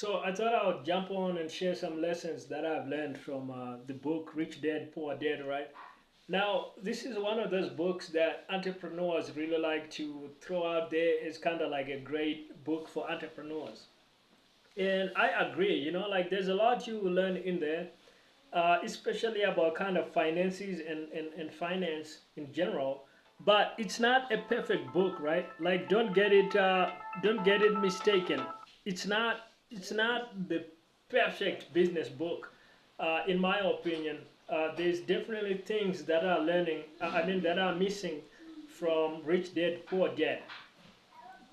So I thought I would jump on and share some lessons that I've learned from the book Rich Dad Poor Dad, right? Now, this is one of those books that entrepreneurs really like to throw out there as kind of like a great book for entrepreneurs. And I agree, like there's a lot you will learn in there, especially about kind of finances and finance in general. But it's not a perfect book, right? Like don't get it mistaken. It's not the perfect business book, in my opinion. There's definitely things that are learning. I mean that are missing from Rich Dad Poor Dad.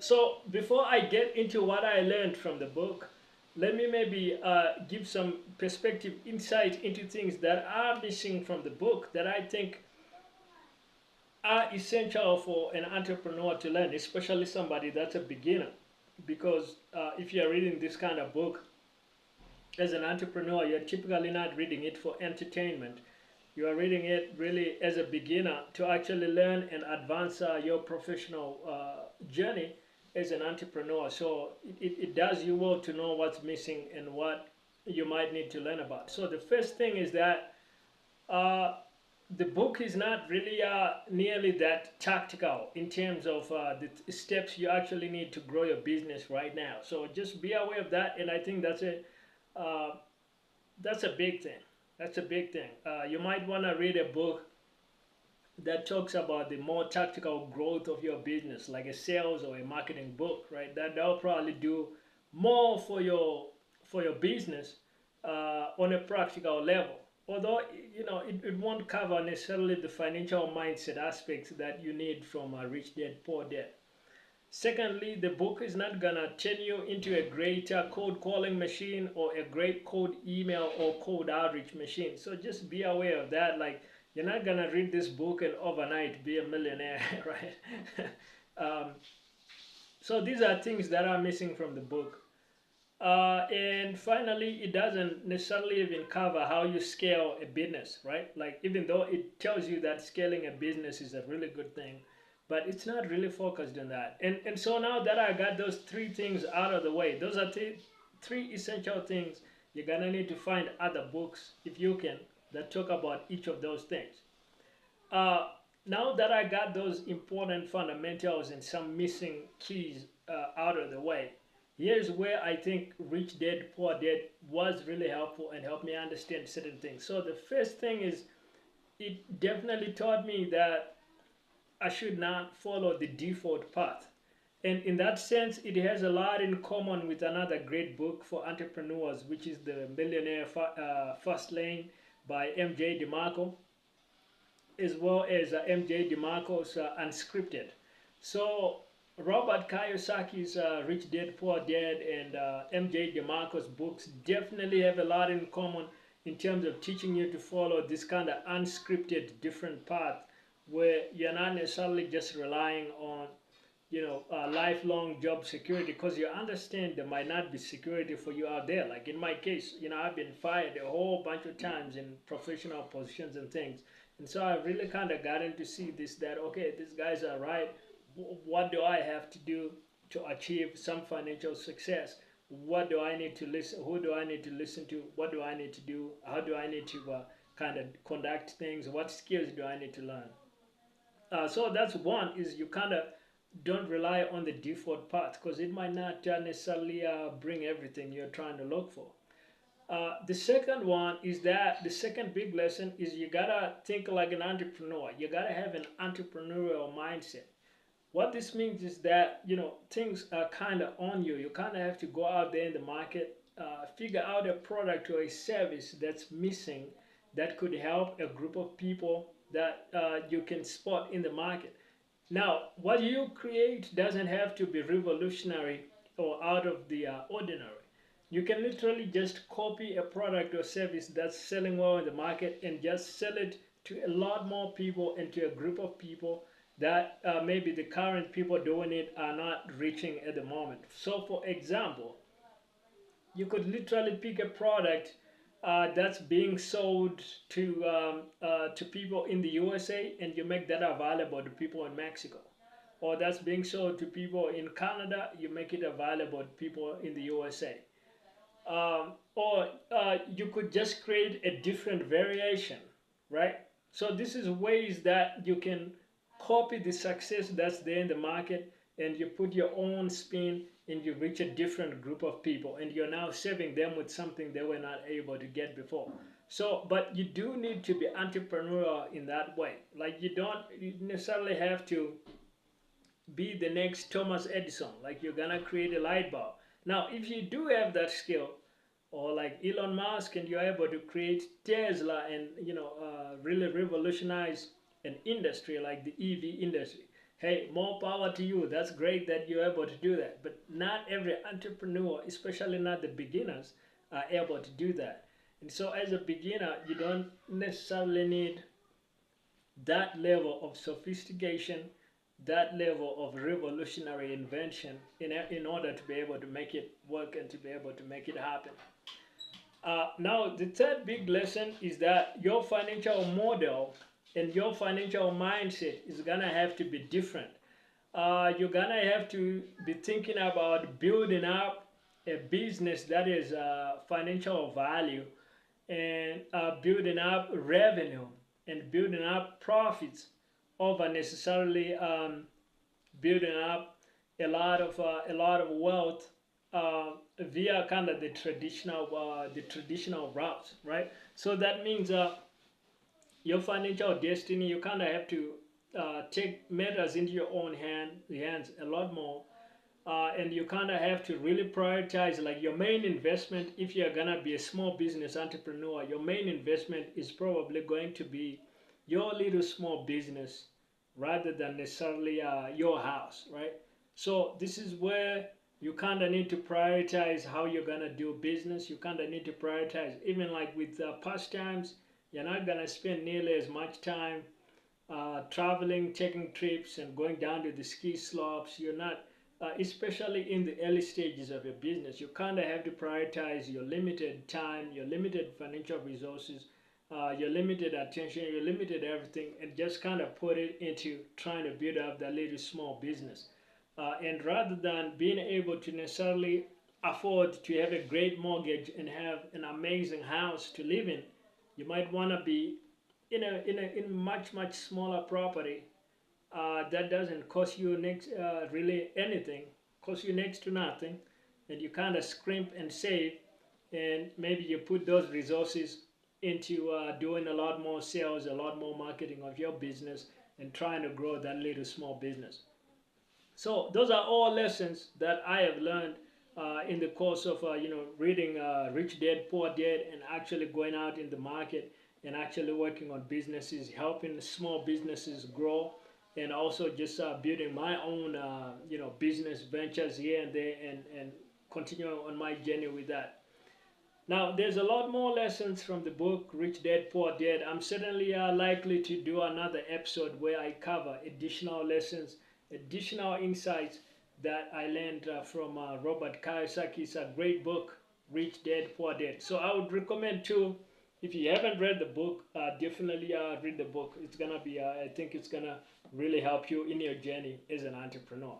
So before I get into what I learned from the book, let me maybe give some perspective, insight into things that are missing from the book that I think are essential for an entrepreneur to learn, especially somebody that's a beginner. Because if you're reading this kind of book as an entrepreneur, you're typically not reading it for entertainment. You are reading it really as a beginner to actually learn and advance your professional journey as an entrepreneur. So it does you well to know what's missing and what you might need to learn about. So the first thing is that uh, the book is not really nearly that tactical in terms of the steps you actually need to grow your business right now. So just be aware of that, and I think uh, that's a big thing. That's a big thing. You might want to read a book that talks about the more tactical growth of your business, like a sales or a marketing book, right? That'll probably do more for your business on a practical level. Although it won't cover necessarily the financial mindset aspects that you need from a Rich Dad Poor Dad. Secondly, the book is not gonna turn you into a great cold calling machine or a great cold email or cold outreach machine. So just be aware of that. Like you're not gonna read this book and overnight be a millionaire, right? um, so these are things that are missing from the book. And finally, it doesn't necessarily even cover how you scale a business, right? Like, even though it tells you that scaling a business is a really good thing, but it's not really focused on that. And so now that I got those three things out of the way, those are three essential things. You're gonna need to find other books, if you can, that talk about each of those things. Uh, Now that I got those important fundamentals and some missing keys out of the way, here's where I think Rich Dad Poor Dad was really helpful and helped me understand certain things. So the first thing is it definitely taught me that I should not follow the default path. And in that sense, it has a lot in common with another great book for entrepreneurs, which is the Fast Lane by MJ DeMarco, as well as MJ DeMarco's Unscripted. So Robert Kiyosaki's Rich Dad Poor Dad and MJ DeMarco's books definitely have a lot in common in terms of teaching you to follow this kind of unscripted different path where you're not necessarily just relying on lifelong job security, because you understand there might not be security for you out there. Like in my case, I've been fired a whole bunch of times in professional positions and things, and so I really kind of gotten to see this, that okay, these guys are right. What do I have to do to achieve some financial success? What do I need to listen? Who do I need to listen to? What do I need to do? How do I need to kind of conduct things? What skills do I need to learn? So that's one, is you kind of don't rely on the default path, because it might not necessarily bring everything you're trying to look for. The second one is that the second big lesson is you gotta think like an entrepreneur. You gotta have an entrepreneurial mindset. What this means is that things are kind of on you. You kind of have to go out there in the market, figure out a product or a service that's missing that could help a group of people that you can spot in the market. Now, what you create doesn't have to be revolutionary or out of the ordinary. You can literally just copy a product or service that's selling well in the market and just sell it to a lot more people and to a group of people that maybe the current people doing it are not reaching at the moment. So, for example, you could literally pick a product that's being sold to people in the USA, and you make that available to people in Mexico. Or that's being sold to people in Canada, you make it available to people in the USA. Or you could just create a different variation, right? So this is ways that you can copy the success that's there in the market, and you put your own spin, and you reach a different group of people, and you're now serving them with something they were not able to get before. So, but you do need to be entrepreneurial in that way. Like you necessarily have to be the next Thomas Edison. Like you're gonna create a light bulb. Now, if you do have that skill, or like Elon Musk, and you're able to create Tesla and really revolutionize an industry like the EV industry. Hey, more power to you. That's great that you're able to do that. But not every entrepreneur, especially not the beginners, are able to do that. And so, as a beginner, you don't necessarily need that level of sophistication, that level of revolutionary invention in order to be able to make it work and to be able to make it happen. Now, the third big lesson is that your financial model and your financial mindset is gonna have to be different. You're gonna have to be thinking about building up a business that is financial value, and building up revenue and building up profits over necessarily building up a lot of wealth via kind of the traditional routes, right? So that means your financial destiny, you kind of have to take matters into your own hands a lot more, and you kind of have to really prioritize like your main investment. If you're gonna be a small business entrepreneur, your main investment is probably going to be your little small business rather than necessarily your house, right? So this is where you kind of need to prioritize how you're gonna do business. You kind of need to prioritize, even like with pastimes. You're not gonna spend nearly as much time traveling, taking trips, and going down to the ski slopes. You're not, especially in the early stages of your business, you kind of have to prioritize your limited time, your limited financial resources, your limited attention, your limited everything, and just kind of put it into trying to build up that little small business. And rather than being able to necessarily afford to have a great mortgage and have an amazing house to live in, you might want to be in much smaller property that doesn't cost you really anything, cost you next to nothing, and you kind of scrimp and save, and maybe you put those resources into doing a lot more sales, a lot more marketing of your business, and trying to grow that little small business. So those are all lessons that I have learned in the course of reading Rich Dad Poor Dad, and actually going out in the market and actually working on businesses, helping small businesses grow, and also just building my own business ventures here and there, and continuing on my journey with that. Now, there's a lot more lessons from the book Rich Dad Poor Dad. I'm certainly likely to do another episode where I cover additional lessons, additional insights that I learned from Robert Kiyosaki. It's a great book, Rich Dad Poor Dad. So I would recommend too, if you haven't read the book, definitely read the book. It's gonna be, I think it's gonna really help you in your journey as an entrepreneur.